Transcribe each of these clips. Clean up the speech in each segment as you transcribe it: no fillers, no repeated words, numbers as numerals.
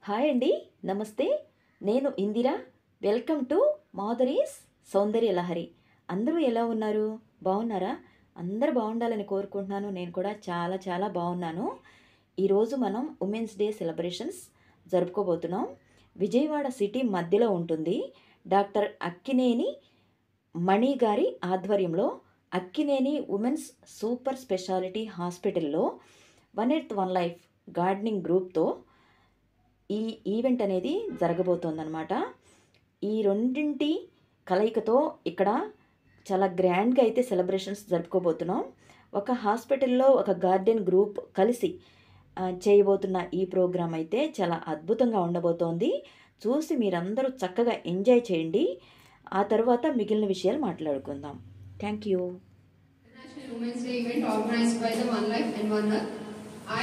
Hi అండి, నమస్తే. నేను ఇందిరా. వెల్కమ్ టు మాధురీస్ సౌందర్య లహరి. అందరూ ఎలా ఉన్నారు? బాగున్నారా? అందరూ బాగుండాలని కోరుకుంటున్నాను. నేను కూడా చాలా చాలా బాగున్నాను. ఈరోజు మనం ఉమెన్స్ డే సెలబ్రేషన్స్ జరుపుకోబోతున్నాం. విజయవాడ సిటీ మధ్యలో ఉంటుంది. డాక్టర్ అక్కినేని మణి గారి ఆధ్వర్యంలో అక్కినేని ఉమెన్స్ సూపర్ స్పెషాలిటీ హాస్పిటల్లో 1 Earth 1 Life గార్డెనింగ్ గ్రూప్తో ఈ ఈవెంట్ అనేది జరగబోతోందనమాట. ఈ రెండింటి కలయికతో ఇక్కడ చాలా గ్రాండ్గా అయితే సెలబ్రేషన్స్ జరుపుకోబోతున్నాం. ఒక హాస్పిటల్లో ఒక గార్డెన్ గ్రూప్ కలిసి చేయబోతున్న ఈ ప్రోగ్రాం అయితే చాలా అద్భుతంగా ఉండబోతోంది. చూసి మీరందరూ చక్కగా ఎంజాయ్ చేయండి. ఆ తర్వాత మిగిలిన విషయాలు మాట్లాడుకుందాం. Thank you. International Women's Day event organized by the One Life and One Earth.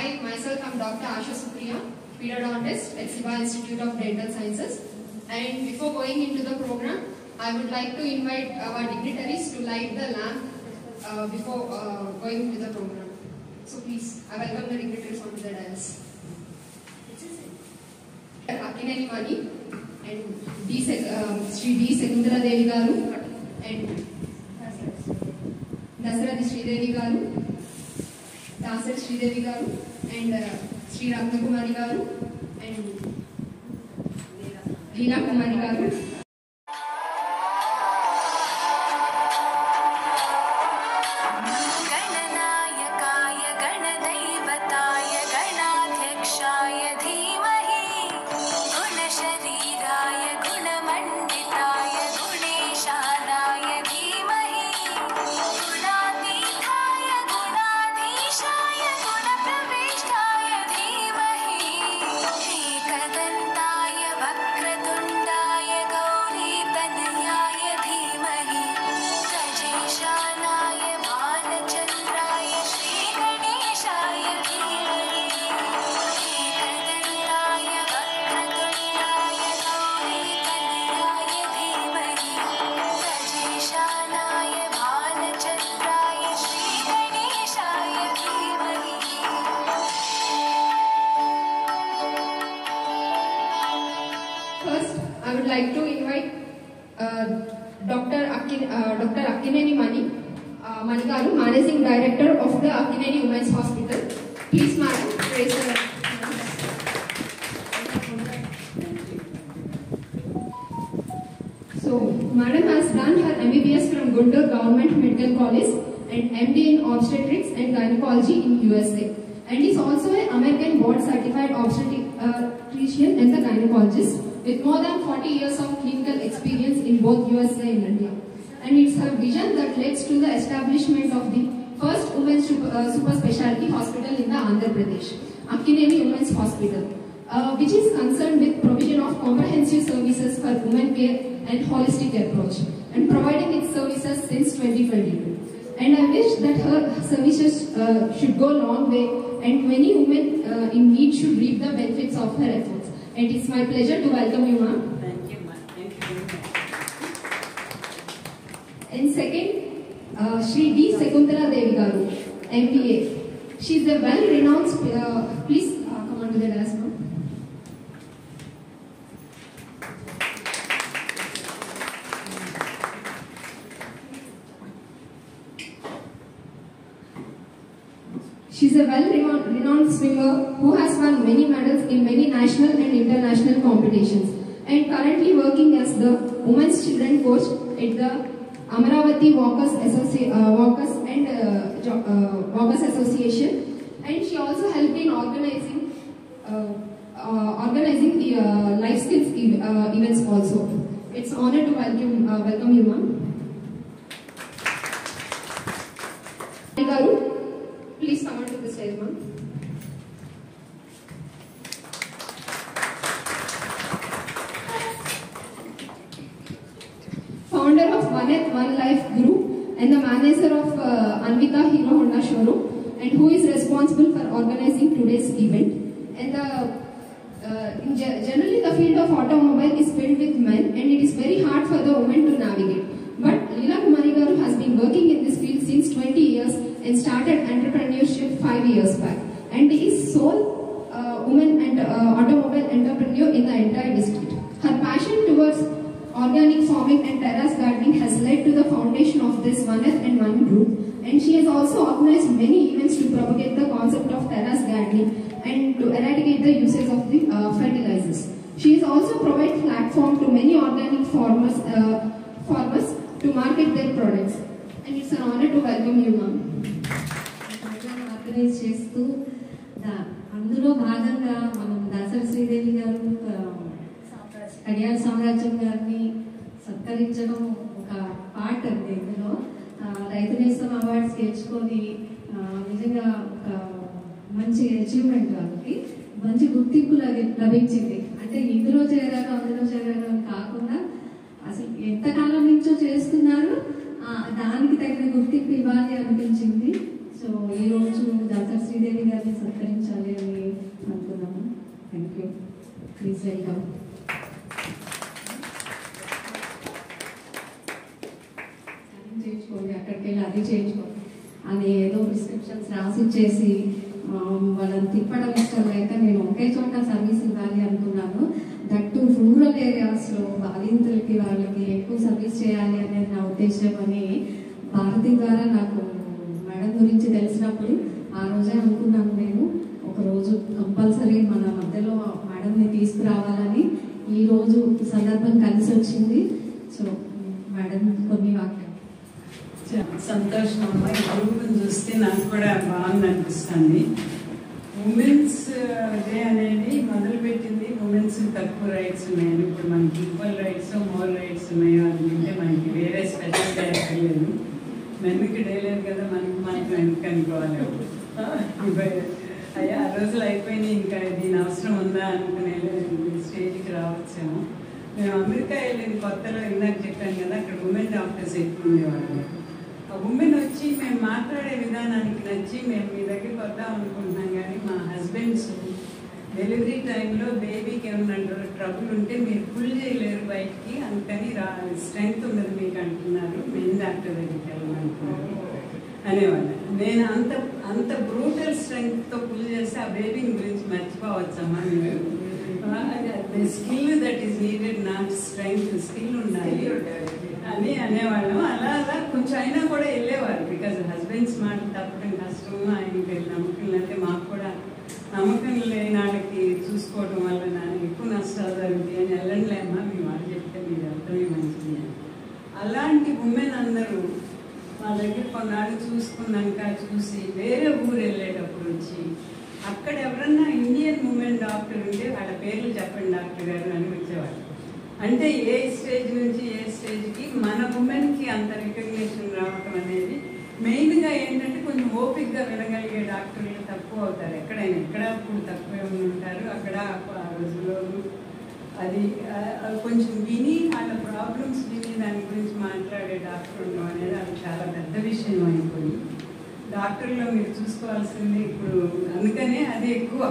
I myself am Dr. Asha Supriya, periodontist at Siva Institute of Dental Sciences. And before going into the program, I would like to invite our dignitaries to light the lamp before going into the program. So please, I welcome the dignitaries onto the dais. Akkineni Mani and Sri D. Sekundara Devi Garu and Dasarathi Sridevi Garu, Dasarathi Sridevi Garu and Sri Ratnakumari Garu and Leela Kumari Garu. I would like to invite Dr. Akkineni Mani Garu, Managing Director of the Akkineni Women's Hospital. Please, madam, raise the hand. So, madam has done her MBBS from Guntur Government Medical College and MD in Obstetrics and Gynecology in USA. And is also an American board certified obstetrician and a gynecologist with more than 40 years of clinical experience in both USA and India. And it's her vision that leads to the establishment of the first women's super specialty hospital in the Andhra Pradesh, Akkineni Women's Hospital, which is concerned with provision of comprehensive services for women care and holistic approach, and providing its services since 2022. And I wish that her services should go a long way, and many women in need should reap the benefits of her efforts. And it's my pleasure to welcome you, ma'am. Thank you, ma'am. Thank you very much. And second, Sri D. Sekundara Devi Garu, MBA. She is a well-renowned. Please come on to the dais, ma'am. She is a well-renowned swimmer who has won many medals in many national and international competitions, and currently working as the Women's Children Coach at the Amaravati Walkers Association, and she also helped in organizing the life skills events also. It's an honor to welcome you, ma'am. Garu, please come on to the stage, ma'am. Founder of One Earth, One Life Group and the manager of Anvika Hero Honda Showroom, and who is responsible for organizing today's event. And generally the field of automobile is filled with men, and it is very hard for the women to navigate. But Leela Kumari Garu has been working in this field since 20 years and started entrepreneurship 5 years back, and is sole woman and and automobile entrepreneur in the entire district. Her passion towards organic farming and terrace gardening has led to the foundation of this One Earth and One group, and she has also organized many events to propagate the concept of terrace gardening and to eradicate the usage of the fertilizers. She has also provided platform to many organic farmers to market their products. And it's an honor to welcome you, ma'am. Organise చేస్తూ అందులో భాగంగా మనం దాసరి శ్రీదేవి గారు కడియాల సామ్రాజ్యం గారిని సత్కరించడం ఒక part అండి. ఇందులో రైతు నేస్తం అవార్డ్స్ గెలుచుకొని నిజంగా ఒక మంచి అచీవ్మెంట్, వాళ్ళకి మంచి గుర్తింపు లభించింది. అంటే ఇందులో చేరారు అందులో చేరారు అని కాకుండా అసలు ఎంతకాలం నుంచో చేస్తున్నారు, దానికి తగిన గుర్తింపు ఇవ్వాలి అనిపించింది. సో ఈరోజు దాసరి శ్రీదేవి గారిని సత్కరించాలి అని అనుకున్నాము. Thank you. Please welcome. చేయించుకోండి, అక్కడికి వెళ్ళి అది చేయించుకోండి అని ఏదో ప్రిస్క్రిప్షన్స్ రాసి ఇచ్చేసి వాళ్ళని తిప్పడం ఇష్టం లేక నేను ఒకే చోట సర్వీస్ ఇవ్వాలి అనుకున్నాను. దట్టు రూరల్ ఏరియాస్లో బాధితులకి వాళ్ళకి ఎక్కువ సర్వీస్ చేయాలి అనేది నా ఉద్దేశం అని భారతి ద్వారా నాకు మేడం గురించి తెలిసినప్పుడు ఆ రోజే అనుకున్నాను, నేను ఒకరోజు కంపల్సరీ మన మధ్యలో మేడంని తీసుకురావాలని. ఈరోజు సందర్భం కలిసి వచ్చింది. సో మేడం కొన్ని వాక్యాలు. సంతోషం అమ్మ, ఈ గ్రూప్ని చూస్తే నాకు కూడా బాగుంది అనిపిస్తుంది. ఉమెన్స్ డే అనేది మొదలుపెట్టింది ఉమెన్స్ తక్కువ రైట్స్ ఉన్నాయని. ఇప్పుడు మనకి ఈక్వల్ రైట్స్ మోర్ రైట్స్ ఉన్నాయో అది అంటే మనకి వేరే స్పెషల్ డే లేదు. మెన్కి డే లేదు కదా, మనకి మనకు ఎందుకు అనుకోవాలి. అయ్యా ఆ రోజులు అయిపోయినాయి, ఇంకా దీని అవసరం ఉందా అనుకునే స్టేజ్కి రావచ్చేమో. మేము అమెరికా వెళ్ళిన కొత్తలో ఇందాక చెప్పాను కదా, అక్కడ ఉమెన్ డాక్టర్స్ ఎక్కువ ఉండేవాళ్ళు. ఆ ఉమెన్ వచ్చి మేము మాట్లాడే విధానానికి నచ్చి మేము మీ దగ్గరికి వద్దాం అనుకుంటున్నాం, కానీ మా హస్బెండ్స్ డెలివరీ టైంలో బేబీకి ఏమన్నా ట్రబుల్ ఉంటే మీరు పుల్ చేయలేరు బయటికి, అందుకని స్ట్రెంగ్త్ ఉన్నది మీకు అంటున్నారు, మెయిన్ డాక్టర్ దగ్గరికి వెళ్ళమంటున్నారు అనేవాళ్ళు. నేను అంత బ్రూటల్ స్ట్రెంగ్త్తో పుల్ చేసి ఆ బేబీని గురించి మర్చిపోవచ్చమ్మా. Skill that is needed, not strength, skill ఉండాలి అని అనేవాళ్ళం. అలా కొంచెం అయినా కూడా వెళ్ళేవారు. బికాజ్ హస్బెండ్స్ మాట తప్పడం కష్టము, ఆయనకి నమ్మకం లేకపోతే మాకు కూడా నమ్మకం లేని వాళ్ళకి చూసుకోవడం వల్ల ఎక్కువ నష్టాలు జరుగుతాయి అని వెళ్ళండిలేమ్మా, మీ వాళ్ళు చెప్తే మీరు వెళ్తమే మంచిది. అలాంటి ఉమెన్ అందరూ మా దగ్గర కొన్నాళ్ళు చూసుకున్నాక చూసి వేరే ఊరు వెళ్ళేటప్పుడు వచ్చి అక్కడ ఎవరన్నా ఇండియన్ ఉమెన్ డాక్టర్ ఉంటే వాళ్ళ పేర్లు చెప్పండి డాక్టర్ గారు అని వచ్చేవాళ్ళు. అంటే ఏ స్టేజ్ నుంచి ఏ స్టేజ్కి మన ఉమెన్కి అంత రికగ్నిషన్ రావటం అనేది మెయిన్గా ఏంటంటే కొంచెం ఓపిక్గా వినగలిగే డాక్టర్లు తక్కువ అవుతారు. ఎక్కడైనా ఎక్కడ అప్పుడు తక్కువే ఉంటారు, అక్కడ ఆ రోజుల్లో అది కొంచెం విని వాళ్ళ ప్రాబ్లమ్స్ విని దాని గురించి మాట్లాడే డాక్టర్ ఉండడం అనేది అది చాలా పెద్ద విషయం అయిపోయింది. డాక్టర్లో మీరు చూసుకోవాల్సింది ఇప్పుడు, అందుకనే అది ఎక్కువ.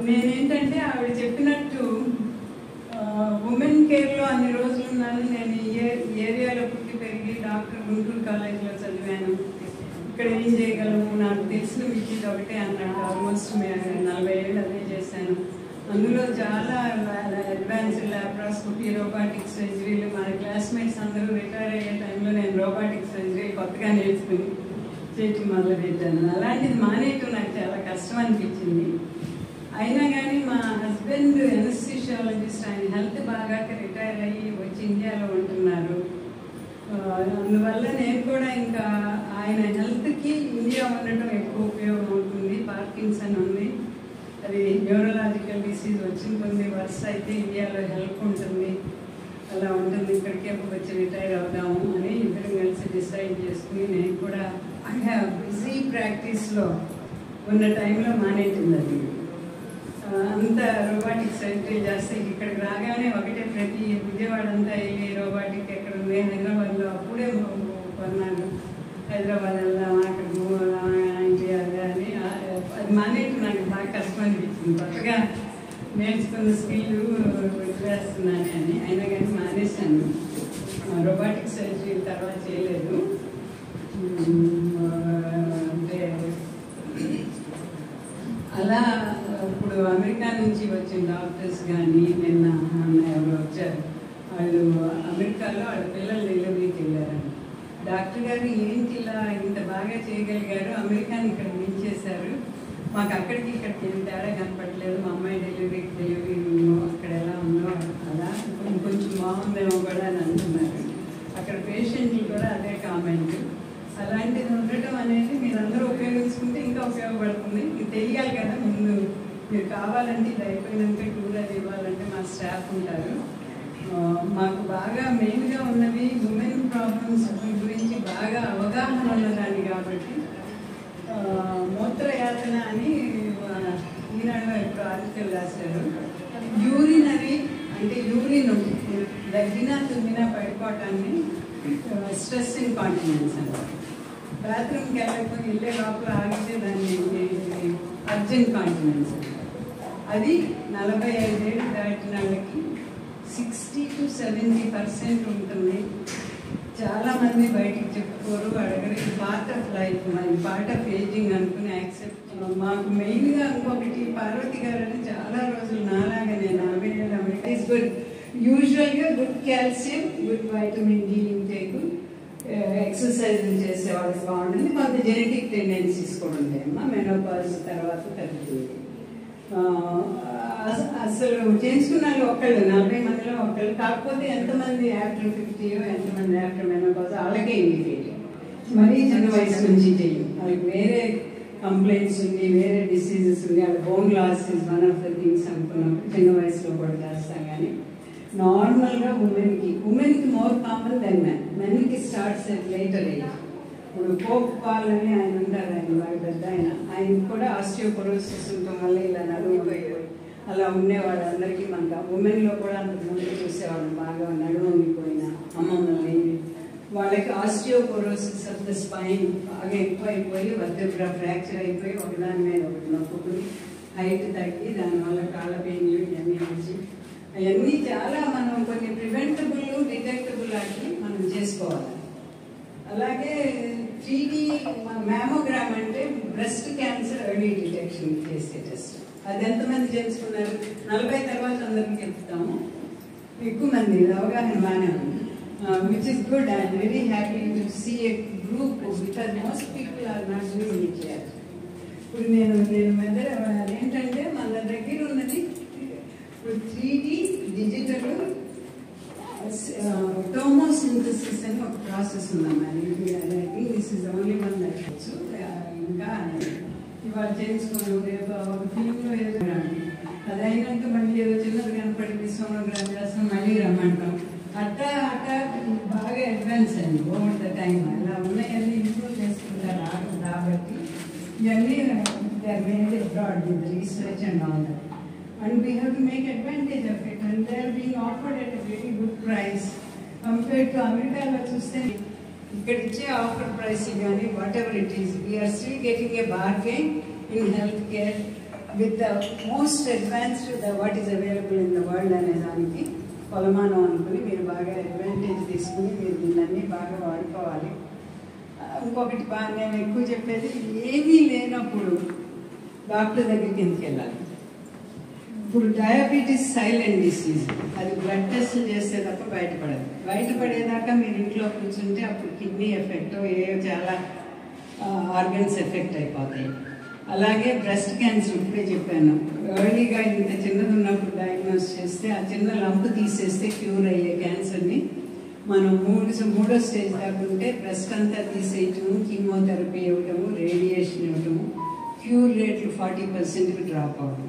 నేనేంటంటే ఆవిడ చెప్పినట్టు ఉమెన్ కేర్లో అన్ని రోజులు ఉన్నాను. నేను ఈ ఏరియాలో పుట్టి పెరిగి డాక్టర్ గుంటూరు కాలేజీలో చదివాను. ఇక్కడ ఏం చేయగలము, నాకు తెలిసిన విద్యది ఒకటే అన్నట్టు ఆల్మోస్ట్ 40 ఏళ్ళు అదే చేశాను. అందులో చాలా అడ్వాన్స్డ్ ల్యాప్రాస్కోపీ, రోబాటిక్ సర్జరీలు. మా క్లాస్మేట్స్ అందరూ రిటైర్ అయ్యే టైంలో నేను రోబాటిక్ సర్జరీ కొత్తగా నేర్చుకుని చేయటం మొదలుపెట్టాను. అలాంటిది మానేయటం నాకు చాలా కష్టం అనిపించింది. అయినా కానీ మా హస్బెండ్ ఎనస్థిషియాలజిస్ట్, ఆయన హెల్త్ బాగా రిటైర్ అయ్యి వచ్చి ఇండియాలో ఉంటున్నారు. అందువల్ల నేను కూడా ఇంకా ఆయన హెల్త్కి ఇండియా ఉండటం ఎక్కువ ఉపయోగం అవుతుంది. పార్కిన్సన్ ఉంది, అది న్యూరలాజికల్ డిసీజ్ వచ్చిన కొన్ని వర్స్ అయితే ఇండియాలో హెల్ప్ ఉంటుంది, అలా ఉంటుంది. ఇక్కడికే వచ్చి రిటైర్ అవుదాము అని ఇద్దరం కలిసి డిసైడ్ చేసుకుని నేను కూడా బిజీ ప్రాక్టీస్లో ఉన్న టైంలో మానేసింది. అది అంత రోబాటిక్ సర్జరీ చేస్తే ఇక్కడికి రాగానే ఒకటే ప్రతి విజయవాడ అంతా వెళ్ళి రోబాటిక్ ఎక్కడ ఉంది హైదరాబాద్లో అప్పుడే కొన్నాను. హైదరాబాద్ వెళ్దామా, అక్కడ అని అది మానేటి నాకు బాగా కష్టం అనిపించింది. కొత్తగా నేర్చుకున్న స్కిల్ వదిలేస్తున్నాను అని. అయినా కానీ మానేశాను. రోబాటిక్ సర్జరీ తర్వాత చేయలేదు. అంటే అలా ఇప్పుడు ఇప్పుడు అమెరికా నుంచి వచ్చిన డాక్టర్స్ కానీ నిన్న ఎవరు వచ్చారు, వాళ్ళు అమెరికాలో వాళ్ళ పిల్లలు డెలివరీకి వెళ్ళారండి. డాక్టర్ గారు ఏంటి ఇలా ఇంత బాగా చేయగలిగారు, అమెరికాని ఇక్కడ మించేశారు, మాకు అక్కడికి ఇక్కడికి ఏం తేడా కనపడలేదు, మా అమ్మాయి డెలివరీ ఉందో అక్కడ ఎలా ఉందో అలా కొంచెం బాగుందేమో కూడా అని అంటున్నారు. అక్కడ పేషెంట్లు కూడా అదే కామెంట్. అలాంటిది ఉండటం అనేది మీరందరూ ఉపయోగించుకుంటే ఇంకా ఉపయోగపడుతుంది. ఇది తెలియాలి కదా ముందు. మీరు కావాలంటే ఇది అయిపోయినాక టూర్ అది ఇవ్వాలంటే మా స్టాఫ్ ఉంటారు. మాకు బాగా మెయిన్గా ఉన్నది ఉమెన్ ప్రాబ్లమ్స్ గురించి బాగా అవగాహన ఉన్నదాన్ని కాబట్టి మూత్రయాతన అని ఈనాడు ఇప్పుడు ఆర్టికల్ రాశారు. యూరినరీ అంటే యూరిన్ దగ్గినా తుమ్మినా పడిపోవటాన్ని స్ట్రెస్ ఇన్కాంటినెన్స్ అంటారు. బాత్రూమ్కి వెళ్ళే లోపల ఆగితే దాన్ని అర్జెంట్ కాంటినెన్స్ అంటారు. అది 45 ఏళ్ళు దాటిన వాళ్ళకి 60 to 70% ఉంటుంది. చాలామంది బయటికి చెప్పుకోరు, అడగరు. ఇది పార్ట్ ఆఫ్ లైఫ్, మరి పార్ట్ ఆఫ్ ఏజింగ్ అనుకుని యాక్సెప్ట్. మాకు మెయిన్గా ఇంకొకటి పార్వతి గారు అని చాలా రోజులు నాలాగా నేను 40 ఏళ్ళ ఇస్ గుడ్. యూజువల్గా good calcium, good vitamin D intake, exercise చేసే వాళ్ళకి బాగుంటుంది. కొంత జెనెటిక్ టెండెన్సీస్ కూడా ఉంటాయమ్మా, మెనోపాజ్ తర్వాత తగ్గుతుంది. అసలు చేసుకున్న వాళ్ళు ఒకళ్ళు 40 మందిలో ఒకళ్ళు. కాకపోతే ఎంతమంది ఆఫ్టర్ 50 ఎంతమంది ఆఫ్టర్ మెనోపాజ్ వాళ్ళకే ఇండికేట్. మరీ చిన్న వయసు నుంచి చెయ్యం. వాళ్ళకి వేరే కంప్లైంట్స్ ఉంది, వేరే డిసీజెస్ ఉంది, వాళ్ళ bone loss is one of the things అనుకున్నప్పుడు చిన్న వయసులో కూడా చేస్తాం. కానీ నార్మల్గా ఉమెన్కి మోర్ కామన్ దెన్ మెన్. మెన్కి స్టార్ట్స్ ఎట్ లేటర్ ఏజ్. ఇప్పుడు పోప్ పాల్ అని ఆయన ఉంటారు, ఆయన బాగా పెద్ద ఆయన కూడా ఆస్టియోపోరోసిస్ ఉండటం వల్ల ఇలా నడుముపోయారు. అలా ఉండేవాళ్ళందరికీ మనకు ఉమెన్లో కూడా అంతకుముందు చూసేవాళ్ళు బాగా నడుము ఉండిపోయిన అమ్మమ్మల్ని. వాళ్ళకి ఆస్టియోపోరోసిస్ ఆఫ్ ద స్పైన్ బాగా ఎక్కువైపోయి వర్టెబ్రా ఫ్రాక్చర్ అయిపోయి ఒకదాని మీద ఒకటి నొప్పుకుని హైట్ తగ్గి దానివల్ల కాళ్ళ పెయిన్లు ఇవన్నీ వచ్చి అవన్నీ చాలా మనం కొన్ని ప్రివెంటబుల్ డిటెక్టబుల్ వాటిని మనం చేసుకోవాలి. అలాగే 3D మ్యామోగ్రామ్ అంటే బ్రెస్ట్ క్యాన్సర్ ఎర్లీ డిటెక్షన్ చేసే టెస్ట్. అది ఎంతమంది చేసుకున్నారు? 40 తర్వాత అందరికీ చెప్తాము. ఎక్కువ మంది అవగాహన బాగానే ఉంది, which is good. I'm very happy to see a group because most people are not doing it yet. ఇప్పుడు నేను ఏంటంటే మన దగ్గర ఉన్నది 3D డిజిటల్ టోమోసింథసిస్ అని ఒక ప్రాసెస్ ఉందమ్మా. దిస్ ఇస్ ఓన్లీ వన్ దచ్చు. ఇంకా ఇవాళ చేసుకున్నాం, రేపు ఒక ఫిలింలో ఏదో అది అయినాక మళ్ళీ ఏదో చిన్నది కనపడింది, సోనోగ్రామ్ చేస్తాం, మళ్ళీ రమ్మంటాం. అట్టా బాగా అడ్వాన్స్ అండి ఓవర్ ద టైం. అలా ఉన్నాయన్నీ ఇంప్రూవ్ చేసుకుంటారు కాబట్టి ఇవన్నీ they are made abroad with research and all that. And we have to make advantage of it, and they are being offered at a very good price compared to America. చూస్తే ఇక్కడ ఇచ్చే offer price కానీ whatever it is, we're still getting a bargain in health care with the most advanced what is available in the world అనే దానికి కొలమానం అనుకుని మీరు బాగా అడ్వాంటేజ్ తీసుకుని మీరు దీన్ని బాగా వాడుకోవాలి. ఇంకొకటి నేను ఎక్కువ చెప్పేది, ఏమీ లేనప్పుడు డాక్టర్ దగ్గరికి ఎందుకు వెళ్ళాలి? ఇప్పుడు డయాబెటీస్ సైలెంట్ డిసీజ్, అది బ్లడ్ టెస్ట్లు చేస్తే తప్ప బయటపడదు. బయటపడేదాకా మీరు ఇంట్లో కూర్చుంటే అప్పుడు కిడ్నీ ఎఫెక్ట్, చాలా ఆర్గన్స్ ఎఫెక్ట్ అయిపోతాయి. అలాగే బ్రెస్ట్ క్యాన్సర్ ఇప్పుడే చెప్పాను, ఎర్లీగా ఇంత చిన్నది ఉన్నప్పుడు డయాగ్నోస్ చేస్తే ఆ చిన్న లంప్ తీసేస్తే క్యూర్ అయ్యే క్యాన్సర్ని మనం మూడో స్టేజ్ దాకా ఉంటే బ్రెస్ట్ అంతా తీసేయటము, కీమోథెరపీ ఇవ్వటము, రేడియేషన్ ఇవ్వటము, క్యూర్ రేట్లు 40% డ్రాప్ అవటం.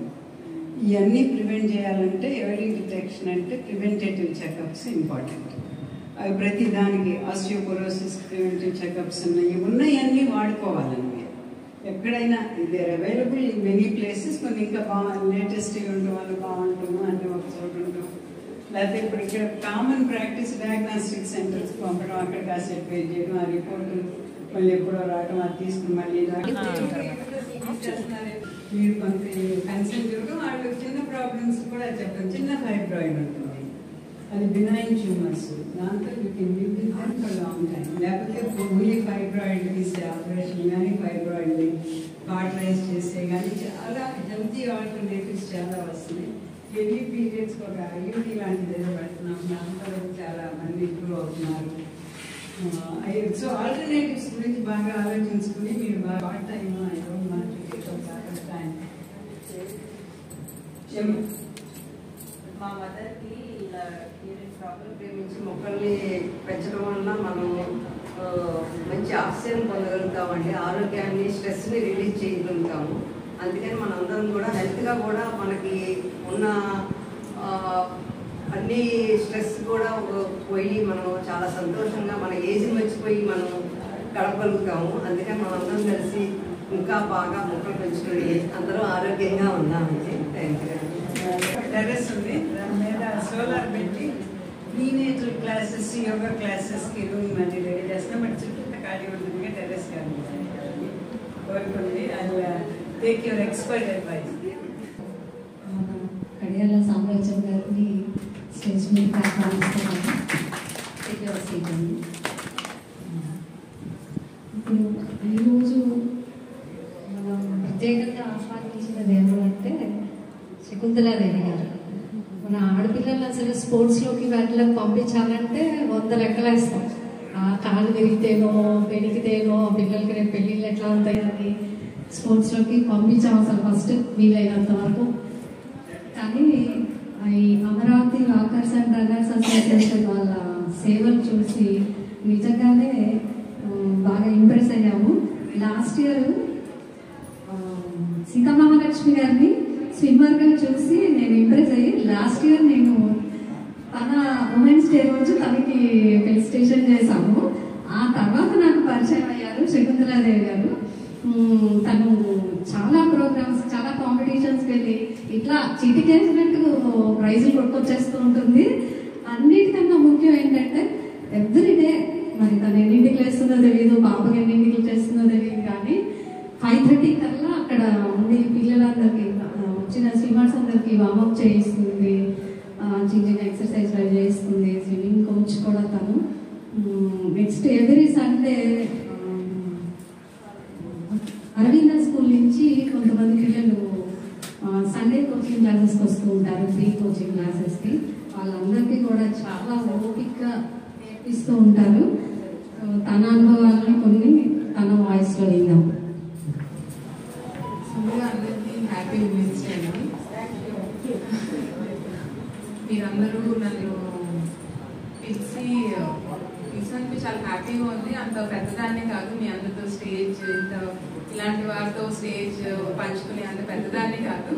ఇవన్నీ ప్రివెంట్ చేయాలంటే ఎర్లీ డిటెక్షన్ అంటే ప్రివెంటేటివ్ చెకప్స్ ఇంపార్టెంట్. అవి ప్రతి దానికి ఆస్టియోపోరోసిస్ ప్రివెంటివ్ చెకప్స్ ఉన్నాయన్నీ వాడుకోవాలని మీరు ఎక్కడైనా ఇది అవైలబుల్ ఇన్ మెనీ ప్లేసెస్. కొన్ని ఇంకా లేటెస్ట్ ఉండటం వల్ల బాగుంటాము అంటే ఒక చోటు ఉంటాం. లేకపోతే ఇప్పుడు ఇక్కడ కామన్ ప్రాక్టీస్ డయాగ్నాస్టిక్ సెంటర్స్ పంపడం, అక్కడ కాసేపు పే చేయడం, ఆ రిపోర్టు మళ్ళీ ఎప్పుడో రావడం, అది తీసుకుని మళ్ళీ మీరు కొంత కన్సల్ట్ ఇవ్వడం. వాళ్ళు చిన్న ప్రాబ్లమ్స్ కూడా చెప్పండి. చిన్న ఫైబ్రాయిడ్ ఉంటుంది, అది బినైన్ ట్యూమర్స్, దాంతో you can live with them for long time. లేకపోతే ఓన్లీ ఫైబ్రాయిడ్ తీసే ఆపరేషన్ కానీ ఫైబ్రాయిడ్ని కార్టరైజ్ చేసే కానీ చాలా హెల్తీ ఆల్టర్నేటివ్స్ చాలా వస్తున్నాయి. ఎనీ పీరియడ్స్ ఒక ఐయూటీ లాంటిది ఏదో పెడుతున్నాం, దాంట్లో చాలా మంది ఇంప్రూవ్ అవుతున్నారు. సో ఆల్టర్నేటివ్స్ గురించి బాగా ఆలోచించుకుని మీరు బాగా part time I don't want to take up lot of time. మా మదర్కి ఇలా యూరిన్ ప్రాబ్లం ప్రేమించి మొక్కల్ని పెంచడం వలన మనం మంచి ఆక్సిజన్ పొందగలుగుతామండి, ఆరోగ్యాన్ని స్ట్రెస్ని రిలీజ్ చేయగలుగుతాము. అందుకని మనందరం కూడా హెల్త్గా కూడా మనకి ఉన్న అన్ని స్ట్రెస్ కూడా పోయి మనం చాలా సంతోషంగా మన ఏజ్ మర్చిపోయి మనం గడపగలుగుతాము. అందుకని మనందరం కలిసి ఇంకా బాగా మొక్కలు పెంచుకొని అందరూ ఆరోగ్యంగా ఉన్నామండి. Thank you. టెర్రస్ ఉంది, దాని మీద సోలార్ పెట్టి టీనేజర్ క్లాసెస్, యోగా క్లాసెస్కి రూమ్ అది రెడీ చేస్తాం. బట్ చుట్టూ ఖాళీ ఉంటుంది, టెర్రస్ కానీ కోరుకుంది. And take your expert advice. Kadiyala Samrajyam గారిని స్టేజ్ మీద ఆహ్వానిస్తున్నాను. ఇప్పుడు ఈరోజు మనం ప్రత్యేకంగా ఆహ్వానించినది ఏమంటే శకుంతలాదేవి గారు. మన ఆడపిల్లలు అసలు స్పోర్ట్స్లోకి వాటిలోకి పంపించాలంటే 100 లెక్కలేస్తాం. కాలు విరిగితేనో పెరిగితేనో పిల్లలకి రేపు పెళ్ళిళ్ళు ఎట్లా ఉంటాయి అని స్పోర్ట్స్లోకి పంపించాం అసలు ఫస్ట్ వీలైనంత వరకు. కానీ ఈ Amaravati walkers and runners association వాళ్ళ సేవలు చూసి నిజంగానే బాగా ఇంప్రెస్ అయ్యాము. లాస్ట్ ఇయర్ సీతామహాలక్ష్మి గారిని స్విమ్మర్గా చూసి నేను ఇంప్రెస్ అయ్యి లాస్ట్ ఇయర్ నేను తన ఉమెన్స్ డే రోజు తనకి ఫెలిసిటేషన్ చేశాము. ఆ తర్వాత నాకు పరిచయం అయ్యారు శకుంతలాదేవి గారు. తను చాలా ప్రోగ్రామ్స్, చాలా కాంపిటీషన్స్కి వెళ్ళి ఇట్లా చిటికేసినట్టు ప్రైజులు కొట్టుకొచ్చేస్తూ ఉంటుంది. అన్నిటికన్నా ముఖ్యం ఏంటంటే ఎవ్రీడే మరి తను ఎన్నింటికి లేస్తుందో తెలియదు, పాపకి ఎన్నింటికి చేస్తుందో తెలియదు, కానీ 5:30 కల్లా అక్కడ ఉండి పిల్లలందరికీ వచ్చిన స్విమ్మర్స్ అందరికీ వార్మప్ చేయిస్తుంది, చిన్న చిన్న ఎక్సర్సైజ్ చేస్తుంది. స్విమ్మింగ్ కోచ్ కూడా తను. Next every Sunday Aravinda school నుంచి కొంతమంది పిల్లలు సండే కోచింగ్ క్లాసెస్కి వస్తూ ఉంటారు, ఫ్రీ కోచింగ్ క్లాసెస్కి. వాళ్ళందరికీ కూడా చాలా ఓపికగా నేర్పిస్తూ ఉంటారు. తన అనుభవాలను కొన్ని తన వాయిస్లో విందాం. అందరికీ హ్యాపీ ఉమెన్స్ డే అండి. మీరందరూ నన్ను పిలిచినందుకు చాలా హ్యాపీగా ఉంది. అంత పెద్దదాన్నే కాదు, మీ అందరితో స్టేజ్ ఇలాంటి వారితో స్టేజ్ పంచుకునే అంత పెద్దదాన్నే కాదు,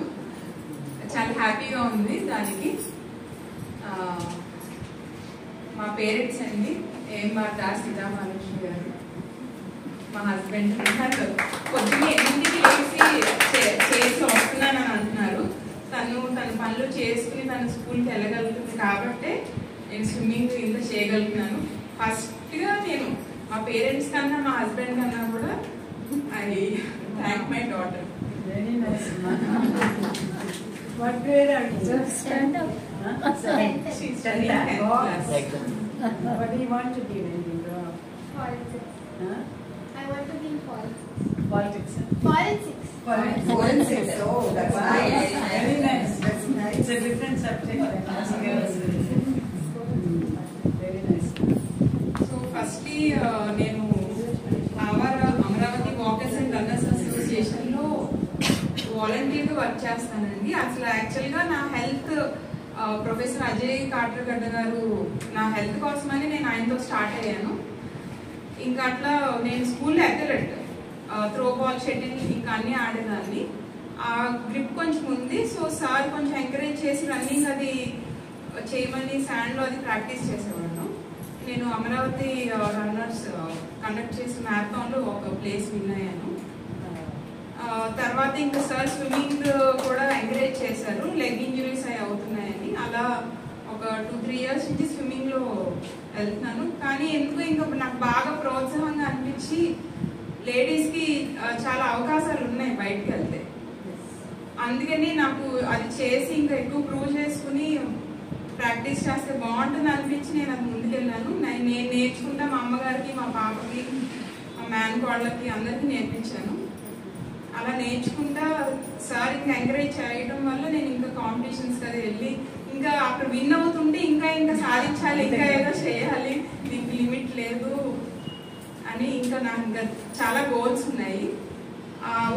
చాలా హ్యాపీగా ఉంది. దానికి మా పేరెంట్స్ అండి ఏఎంఆర్ దాస్ సీతామహాలక్ష్మి గారు, మా హస్బెండ్ పొద్దున్నే 8కి చేసి వస్తున్నానని అంటున్నారు. తన పనులు చేసుకుని తను స్కూల్కి వెళ్ళగలుగుతుంది కాబట్టి నేను స్విమ్మింగ్ ఇంత చేయగలుగుతున్నాను. ఫస్ట్గా నేను మా పేరెంట్స్ కన్నా మా హస్బెండ్ కన్నా కూడా I thank my daughter. Very nice. What grade are you? Stand up. She's studying 10th class. What do you want to be when you grow up? Politics. Huh? I want to be in politics. Politics. Politics. Forensics. Oh, that's nice. Very nice. That's nice. It's a different subject. Very nice. So firstly నేను Amaravati walkers and runners అసోసియేషన్లో వాలంటీర్గా work చేస్తానండి. అసలు యాక్చువల్గా నా health professor Ajay Katragadda గారు నా health కోసమని నేను ఆయనతో స్టార్ట్ అయ్యాను. ఇంకా అట్లా నేను స్కూల్లో అథ్లెట్, త్రో బాల్, షటిల్ ఇంకా అన్నీ ఆడేదాన్ని. ఆ గ్రిప్ కొంచెం ఉంది. సో సార్ కొంచెం ఎంకరేజ్ చేసి రన్నింగ్ అది చేయమని శాండ్లో అది ప్రాక్టీస్ చేసేవాళ్ళం. నేను అమరావతి రన్నర్స్ కండక్ట్ చేసిన మ్యారథాన్లో ఒక ప్లేస్ విన్ అయ్యాను. తర్వాత ఇంకా సార్ స్విమ్మింగ్ కూడా ఎంకరేజ్ చేశారు, లెగ్ ఇంజరీస్ అవి అవుతున్నాయని. అలా ఒక 2-3 ఇయర్స్ నుంచి స్విమ్మింగ్లో వెళ్తున్నాను. కానీ ఎందుకు ఇంకా నాకు బాగా ప్రోత్సాహంగా అనిపించి లేడీస్కి చాలా అవకాశాలు ఉన్నాయి బయటకు వెళ్తే. అందుకని నాకు అది చేసి ఇంకా ఎక్కువ ప్రూవ్ చేసుకుని ప్రాక్టీస్ చేస్తే బాగుంటుంది అనిపించి నేను అది ముందుకెళ్ళాను. నేను నేర్చుకుంటా మా అమ్మగారికి, మా పాపకి, మా మేనకోళ్ళకి అందరికీ నేర్పించాను. అలా నేర్చుకుంటా సార్ ఇంకా ఎంకరేజ్ చేయడం వల్ల నేను ఇంకా కాంపిటీషన్స్కి అది వెళ్ళి ఇంకా అక్కడ విన్ అవుతుంటే ఇంకా సాధించాలి, ఇంకా ఏదో చేయాలి, దీనికి లిమిట్ లేదు అని ఇంకా నాకు ఇంకా చాలా గోల్స్ ఉన్నాయి.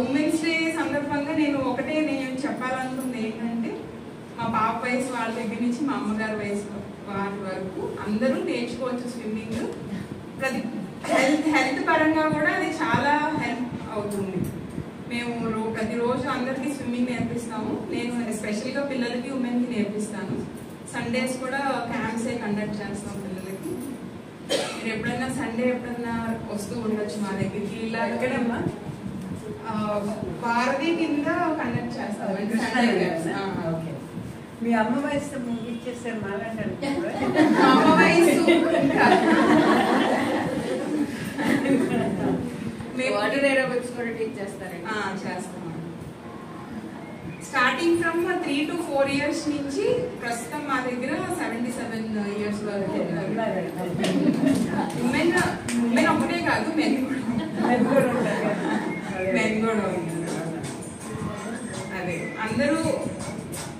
ఉమెన్స్ డే సందర్భంగా నేను చెప్పాలనుకుంది ఏంటంటే మా పాప వయసు వాళ్ళ దగ్గర నుంచి మా అమ్మగారి వయసు వారి వరకు అందరూ నేర్చుకోవచ్చు స్విమ్మింగ్. హెల్త్ పరంగా కూడా అది చాలా హెల్ప్ అవుతుంది. మేము ప్రతిరోజు అందరికీ స్విమ్మింగ్ నేర్పిస్తాము. నేను ఎస్పెషల్గా పిల్లలకి, ఉమెన్కి నేర్పిస్తాను. సండేస్ కూడా క్యాంప్సే కండక్ట్ చేస్తాం పిల్లలకి. మీరు ఎప్పుడైనా సండే ఎప్పుడైనా వస్తూ ఉండొచ్చు మా దగ్గరికి. ఇలా ఎక్కడమ్మా భారతి కింద కండక్ట్ చేస్తాం. మీ అమ్మ వయసు ముగిచ్చేసారు మాలంటారు. అమ్మ వయసు వాటర్ ఏరోబిక్స్ కూడా టీచ్ చేస్తారండి. చేస్తాం. స్టార్టింగ్ ఫ్రమ్ 3 to 4 years నుంచి ప్రస్తుతం మా దగ్గర 77 years వరకు ఉమెన్ ఒకటే కాదు, మెన్ కూడా అదే అందరూ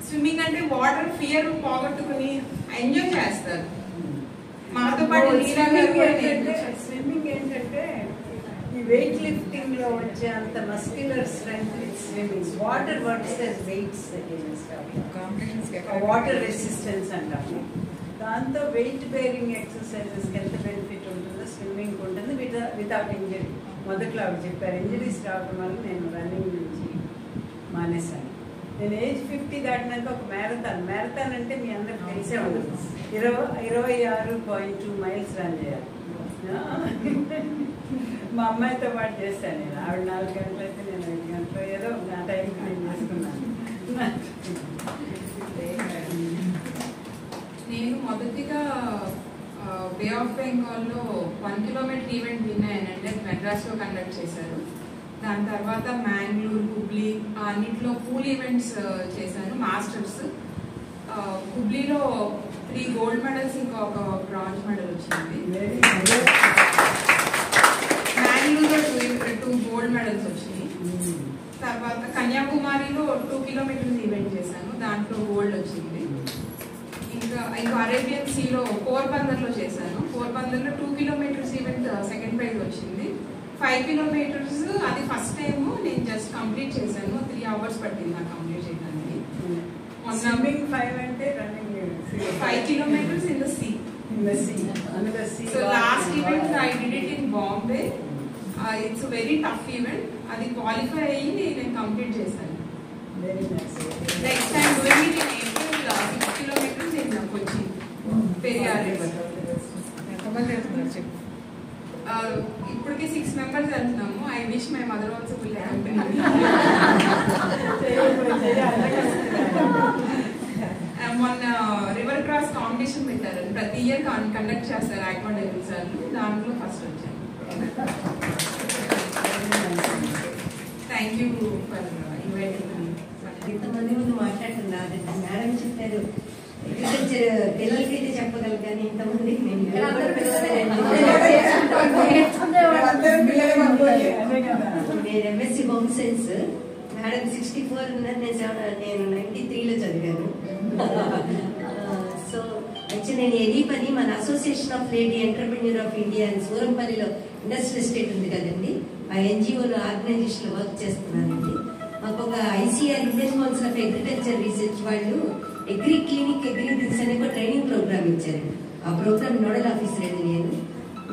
స్విమ్మింగ్ అంటే వాటర్ ఫియర్ పోగొట్టుకుని ఎంజాయ్ చేస్తారు. మాతో పాటు స్విమ్మింగ్ ఏంటంటే ఈ వెయిట్ లిఫ్టింగ్ లో వచ్చే అంత muscular strength swimming. Water works as weights, water resistance అంటాము. దాంతో వెయిట్ బేరింగ్ ఎక్సర్సైజెస్ ఎంత బెనిఫిట్ ఉంటుందో స్విమ్మింగ్ ఉంటుంది వితౌట్ ఇంజరీ. మొదట్లో అవి చెప్పారు. ఇంజరీస్ రావడం వల్ల నేను రన్నింగ్ నుంచి మానేశాను. నేను ఏజ్ 50 దాటినాక ఒక మ్యారథాన్ అంటే మీ అందరికి తెలిసే ఉండదు. 26.2 miles రన్ చేయాలి. మా అమ్మాయితో పాటు చేశాను నేను. ఆవిడ 4 గంటలు అయితే నేను 5 గంటలు ఏదో నా టైంకి నేను చేసుకున్నాను. నేను మొదటిగా బే ఆఫ్ బెంగాల్లో 1 kilometer ఈవెంట్ విన్ అయ్యానంటే మెడ్రాస్లో కండక్ట్ చేశారు. దాని తర్వాత మ్యాంగ్లూర్, హుబ్లీ అన్నిట్లో పూల్ ఈవెంట్స్ చేశాను. మాస్టర్స్ హుబ్లీలో 3 gold medals, ఇంకా ఒక బ్రాంజ్ మెడల్ వచ్చింది. మ్యాంగ్లూర్లో 2 gold medals వచ్చినాయి. తర్వాత కన్యాకుమారిలో 2 kilometers ఈవెంట్ చేశాను, దాంట్లో గోల్డ్ వచ్చింది. ఇంకా అరేబియన్ సీలో పోర్బందర్లో చేశాను. పోర్బందర్లో 2 kilometers ఈవెంట్ సెకండ్ ప్రైజ్ వచ్చింది. 5 kilometers అది ఫస్ట్ టైం నేను జస్ట్ కంప్లీట్ చేశాను. 3 hours పట్టింది నాకు కంప్లీట్ చేయడానికి. 5 అంటే running 5 kilometers in the sea. So last event I did it in Bombay. It's a very tough event. అది క్వాలిఫై అయ్యి నేను కంప్లీట్ చేశాను. Next time doing it in April 6 kilometers in Kochi, Periyar River. ఇప్పటికి 6 members వెళ్తున్నాము. I wish my mother also will happy. మొన్న river cross competition పెట్టారు. ప్రతి year conduct చేస్తారు ఆక్వా డైవింగ్ సార్లు. దాంట్లో ఫస్ట్ వచ్చాను. థ్యాంక్ యూ ఫర్ ఇన్వైటింగ్ మీ. ఇంతమంది ముందు మాట్లాడుతున్నారు మేడం చెప్పారు. అగ్రికల్చర్ పిల్లలకైతే చెప్పగలరు కానీ ఇంతమంది నేను ఎంఎస్సి హోమ్ సైన్స్. మేడం 64 ఉన్నారు, నేను 93లో చదివాను. సో యాక్చువల్లీ నేను ఏది పని మన association of lady entrepreneur of India అని సూరంపల్లిలో ఇండస్ట్రియల్ ఎస్టేట్ ఉంది కదండి, ఆ ఎన్జిఓలో ఆర్గనైజేషన్ వర్క్ చేస్తున్నానండి. మాకు ఒక ICR Indian council of agriculture research వాళ్ళు అగ్రి క్లినిక్ అగ్రి థింగ్స్ అనే ఒక ట్రైనింగ్ ప్రోగ్రామ్ ఇచ్చారు. ఆ ప్రోగ్రామ్ నోడల్ ఆఫీసర్ అండి నేను.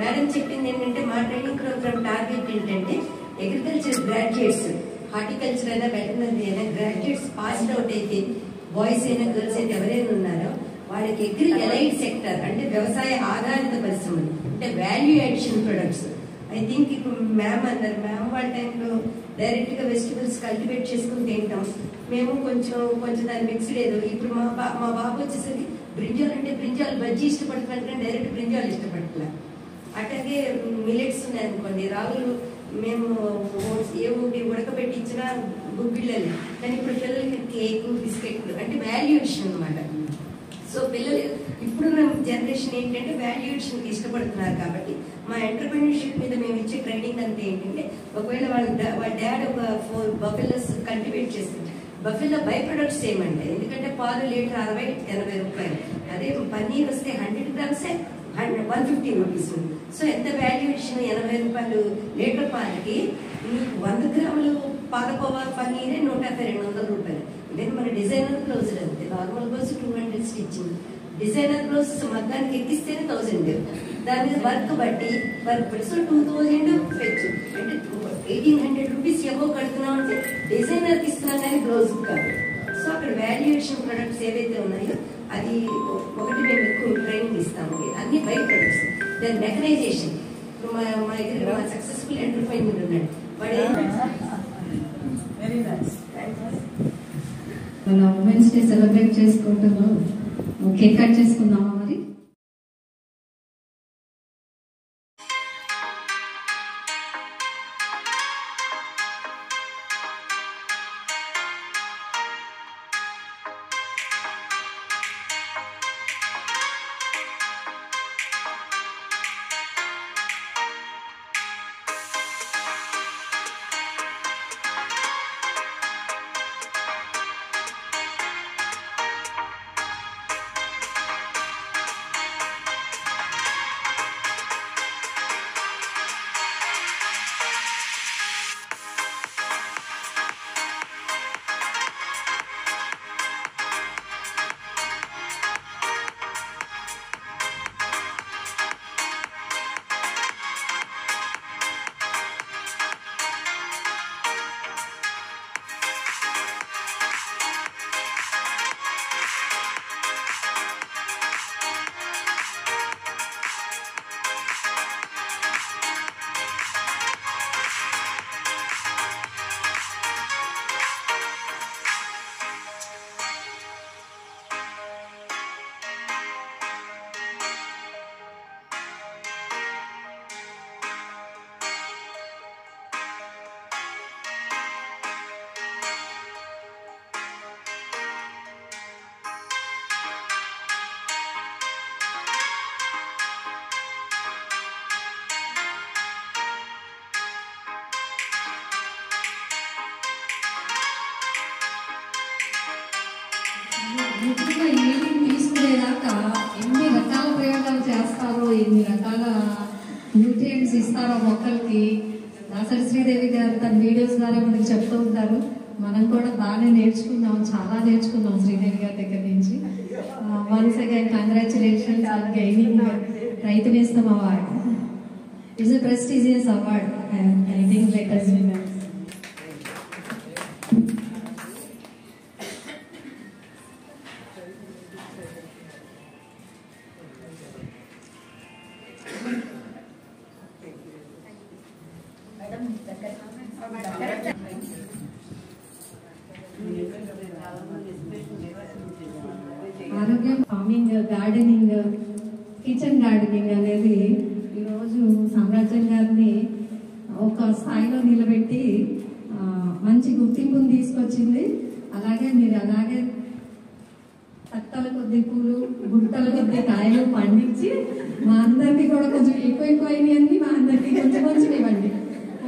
మేడం చెప్పింది ఏంటంటే మా ట్రైనింగ్ ప్రోగ్రామ్ టార్గెట్ ఏంటంటే అగ్రికల్చర్ గ్రాడ్యుయేట్స్, హార్టికల్చర్ అయినా వెటర్నరీ అయినా గ్రాడ్యుయేట్స్ పాస్డ్ అవుట్ అయితే బాయ్స్ అయినా గర్ల్స్ అయితే ఎవరైనా ఉన్నారో వాళ్ళకి అగ్రి ఎలైడ్ సెక్టర్ అంటే వ్యవసాయ ఆధారిత పరిశ్రమలు అంటే value addition products. I think ఇప్పుడు మ్యామ్ అన్నారు, మ్యామ్ వాళ్ళ టైంలో డైరెక్ట్ గా వెజిటబుల్స్ కల్టివేట్ చేసుకుని తింటాం. మేము కొంచెం దాన్ని మిక్స్డ్ ఏదో. ఇప్పుడు మా బాబు వచ్చేసరికి బ్రింజాల్ అంటే బ్రింజాల్ బజ్జీ ఇష్టపడుతున్నారు కానీ డైరెక్ట్ బ్రింజాల్ ఇష్టపడట్లా. అట్లాగే మిలెట్స్ ఉన్నాయి అనుకోండి, రాగులు మేము ఏముంది ఉడకబెట్టి ఇచ్చినా గుగ్గిళ్ళని, కానీ ఇప్పుడు పిల్లలకి కేక్ బిస్కెట్లు అంటే వాల్యూ అడిషన్ అనమాట. సో పిల్లలు జనరేషన్ ఏంటంటే వాల్యుయేషన్కి ఇష్టపడుతున్నారు కాబట్టి మా ఎంటర్‌ప్రెన్యూర్‌షిప్ మీద మేము ఇచ్చే ట్రైనింగ్ అంతా ఏంటంటే ఒకవేళ వాళ్ళ డాడ్ ఒక 4 బఫెలోస్ కల్టివేట్ చేస్తుంది. బఫెలో బై ప్రొడక్ట్స్ ఏమంటే ఎందుకంటే పాలు లీటర్ 60-80 రూపాయలు, అదే పన్నీర్ వస్తే 100 గ్రామ్సే 150 రూపీస్. సో ఎంత వాల్యుయేషన్, 80 రూపాయలు లీటర్ పాలకి మీకు 100 గ్రాములు పాలకోవా పన్నీరే 150-200 రూపాయలు. ఇదే మన డిజైనర్ బ్లౌజులు అంతే, normal blouse 200 stitching, designer blouse మగ్గానికి ఎక్కిస్తేనే 1000, దాని మీద వర్క్ బట్టి సో 2000 ఫెచ్ అంటే 1800 రూపీస్ ఎవో కడుతున్నాం అంటే డిజైనర్కి ఇస్తున్నాం కానీ బ్లౌజ్ కాదు. సో అక్కడ వాల్యుయేషన్ ప్రొడక్ట్స్ ఏవైతే ఉన్నాయో అది ఒకటి మేము ఎక్కువ ట్రైనింగ్ ఇస్తాము. అన్ని బై ప్రొడక్ట్స్, దాని మెకనైజేషన్. మా దగ్గర మా సక్సెస్ఫుల్ ఎంటర్‌ప్రెన్యూర్ ఉన్నాడు, వాడు వెరీ నైస్. మన ఉమెన్స్ డే సెలబ్రేట్ చేసుకుంటున్నాం. కేక్ కట్ చేసుకుందామా మరి? ముఖ్యంగా ఏమి తీసుకునేదాకా ఎన్ని రకాల ప్రయోగాలు చేస్తారో, ఎన్ని రకాల న్యూట్రియంట్స్ ఇస్తారో మొక్కలకి దాసరి శ్రీదేవి గారు తన వీడియోస్ ద్వారా మనకి చెప్తూ ఉంటారు. మనం కూడా బాగానే నేర్చుకున్నాం, చాలా నేర్చుకున్నాం శ్రీదేవి గారి దగ్గర నుంచి. Once again congratulations on gaining రైతు నేస్తం award. It's a prestigious award and I think let us win. ఆరోగ్యం, ఫార్మింగ్, గార్డెనింగ్, కిచెన్ గార్డెనింగ్ అనేది ఈరోజు సామ్రాజ్యం గారిని ఒక స్థాయిలో నిలబెట్టి మంచి గుర్తింపును తీసుకొచ్చింది. అలాగే మీరు అలాగే తట్టల కొద్ది పూలు, గుట్టల కొద్ది కాయలు పండించి మా అందరికీ కూడా కొంచెం ఎక్కువ అయినాయి, మా అందరికీ కొంచెం కొంచెం ఇవ్వండి,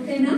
ఓకేనా?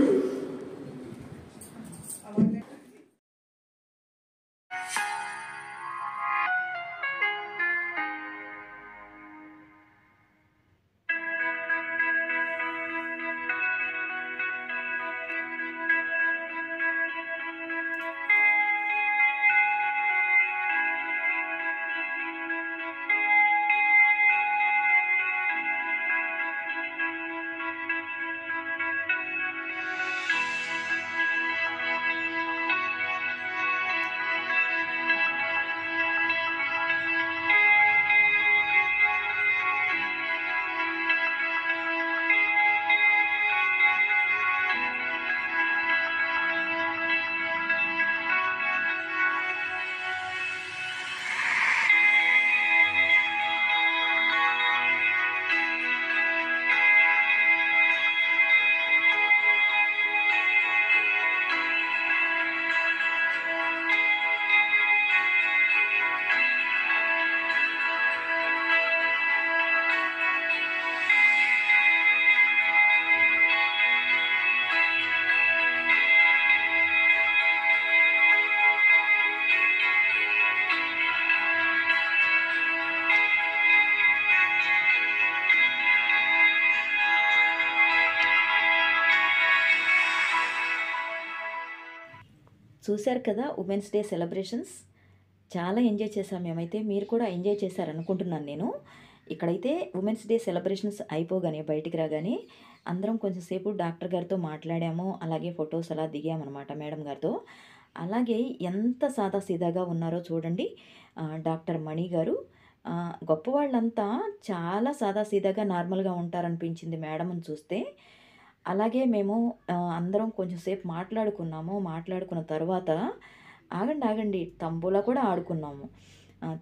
చూశారు కదా ఉమెన్స్ డే సెలబ్రేషన్స్. చాలా ఎంజాయ్ చేసాం మేమైతే. మీరు కూడా ఎంజాయ్ చేశారనుకుంటున్నాను నేను. ఇక్కడైతే ఉమెన్స్ డే సెలబ్రేషన్స్ అయిపోగానే బయటికి రాగానే అందరం కొంచెం సేపు డాక్టర్ గారితో మాట్లాడాము. అలాగే ఫొటోస్ అలా దిగామన్నమాట మేడం గారితో. అలాగే ఎంత సాదాసీదాగా ఉన్నారో చూడండి డాక్టర్ మణి గారు. గొప్పవాళ్ళంతా చాలా సాదాసీదాగా నార్మల్గా ఉంటారనిపించింది మేడంని చూస్తే. అలాగే మేము అందరం కొంచెం సేపు మాట్లాడుకున్నాము. మాట్లాడుకున్న తర్వాత ఆగండి తంబోలా కూడా ఆడుకున్నాము.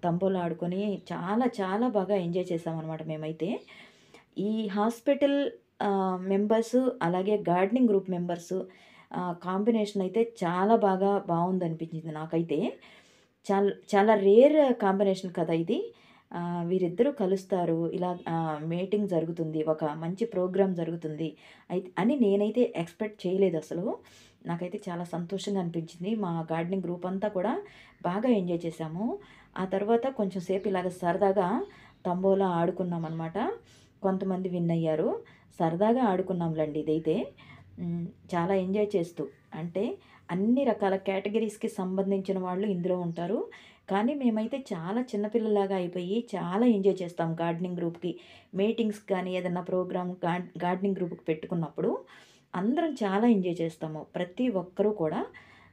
తంబోలా ఆడుకొని చాలా చాలా బాగా ఎంజాయ్ చేసామన్నమాట మేమైతే. ఈ హాస్పిటల్ మెంబర్స్ అలాగే గార్డెనింగ్ గ్రూప్ మెంబర్స్ కాంబినేషన్ అయితే చాలా బాగుందనిపించింది నాకైతే. చాలా చాలా రేర్ కాంబినేషన్ కదా ఇది. వీరిద్దరూ కలుస్తారు, ఇలా మీటింగ్ జరుగుతుంది, ఒక మంచి ప్రోగ్రామ్ జరుగుతుంది అని నేనైతే ఎక్స్పెక్ట్ చేయలేదు అసలు. నాకైతే చాలా సంతోషంగా అనిపించింది. మా గార్డెనింగ్ గ్రూప్ అంతా కూడా బాగా ఎంజాయ్ చేసాము. ఆ తర్వాత కొంచెం సేపు ఇలాగ సరదాగా తంబోలా ఆడుకున్నాం అనమాట. కొంతమంది విన్ అయ్యారు. సరదాగా ఆడుకున్నాంలేండి ఇదైతే. చాలా ఎంజాయ్ చేస్తూ, అంటే అన్ని రకాల కేటగిరీస్కి సంబంధించిన వాళ్ళు ఇందులో ఉంటారు. కానీ మేమైతే చాలా చిన్నపిల్లలాగా అయిపోయి చాలా ఎంజాయ్ చేస్తాం. గార్డెనింగ్ గ్రూప్కి మీటింగ్స్ కానీ ఏదైనా ప్రోగ్రామ్ గార్డెనింగ్ గ్రూప్కి పెట్టుకున్నప్పుడు అందరం చాలా ఎంజాయ్ చేస్తాము. ప్రతి ఒక్కరూ కూడా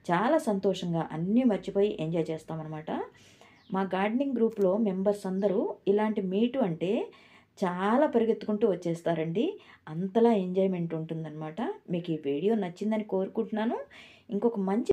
చాలా సంతోషంగా అన్నీ మర్చిపోయి ఎంజాయ్ చేస్తామన్నమాట. మా గార్డెనింగ్ గ్రూప్లో మెంబర్స్ అందరూ ఇలాంటి మీటు అంటే చాలా పరిగెత్తుకుంటూ వచ్చేస్తారండి. అంతలా ఎంజాయ్మెంట్ ఉంటుందన్నమాట. మీకు ఈ వీడియో నచ్చిందని కోరుకుంటున్నాను. ఇంకొక మంచి